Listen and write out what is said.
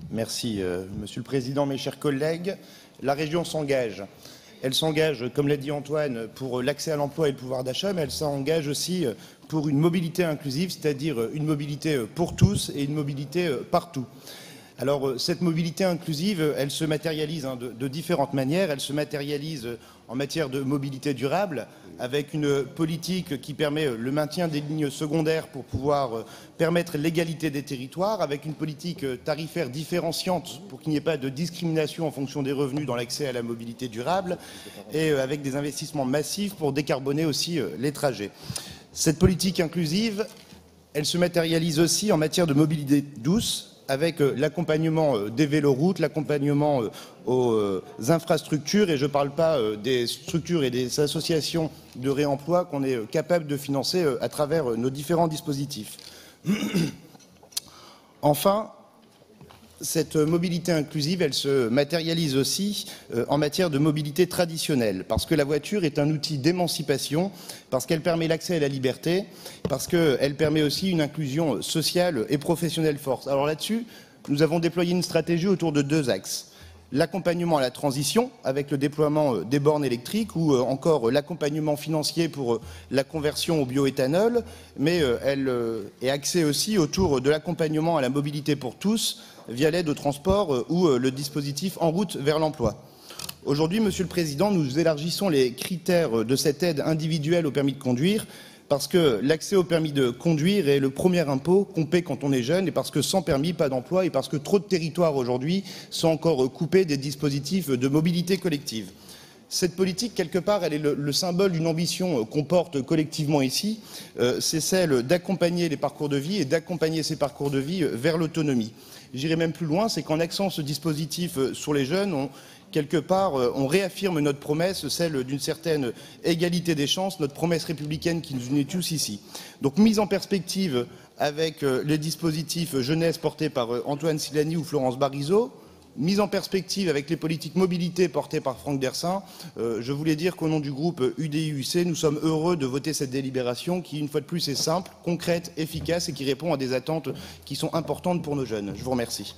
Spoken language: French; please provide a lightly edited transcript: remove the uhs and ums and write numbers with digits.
Merci, Monsieur le Président, mes chers collègues. La région s'engage. Elle s'engage, comme l'a dit Antoine, pour l'accès à l'emploi et le pouvoir d'achat, mais elle s'engage aussi pour une mobilité inclusive, c'est-à-dire une mobilité pour tous et une mobilité partout. Alors, cette mobilité inclusive, elle se matérialise de différentes manières. Elle se matérialise en matière de mobilité durable, avec une politique qui permet le maintien des lignes secondaires pour pouvoir permettre l'égalité des territoires, avec une politique tarifaire différenciante pour qu'il n'y ait pas de discrimination en fonction des revenus dans l'accès à la mobilité durable, et avec des investissements massifs pour décarboner aussi les trajets. Cette politique inclusive, elle se matérialise aussi en matière de mobilité douce, avec l'accompagnement des véloroutes, l'accompagnement aux infrastructures, et je ne parle pas des structures et des associations de réemploi qu'on est capable de financer à travers nos différents dispositifs. Enfin, cette mobilité inclusive, elle se matérialise aussi en matière de mobilité traditionnelle, parce que la voiture est un outil d'émancipation, parce qu'elle permet l'accès à la liberté, parce qu'elle permet aussi une inclusion sociale et professionnelle forte. Alors là-dessus, nous avons déployé une stratégie autour de 2 axes. L'accompagnement à la transition, avec le déploiement des bornes électriques, ou encore l'accompagnement financier pour la conversion au bioéthanol, mais elle est axée aussi autour de l'accompagnement à la mobilité pour tous, via l'aide au transport ou le dispositif En route vers l'emploi. Aujourd'hui, Monsieur le Président, nous élargissons les critères de cette aide individuelle au permis de conduire, parce que l'accès au permis de conduire est le premier impôt qu'on paie quand on est jeune, et parce que sans permis, pas d'emploi, et parce que trop de territoires aujourd'hui sont encore coupés des dispositifs de mobilité collective. Cette politique, quelque part, elle est le symbole d'une ambition qu'on porte collectivement ici, c'est celle d'accompagner les parcours de vie et d'accompagner ces parcours de vie vers l'autonomie. J'irai même plus loin, c'est qu'en axant ce dispositif sur les jeunes, quelque part, on réaffirme notre promesse, celle d'une certaine égalité des chances, notre promesse républicaine qui nous unit tous ici. Donc, mise en perspective avec les dispositifs jeunesse portés par Antoine Silani ou Florence Barizeau, mise en perspective avec les politiques mobilité portées par Franck Dersin, je voulais dire qu'au nom du groupe UDI-UC, nous sommes heureux de voter cette délibération qui, une fois de plus, est simple, concrète, efficace et qui répond à des attentes qui sont importantes pour nos jeunes. Je vous remercie.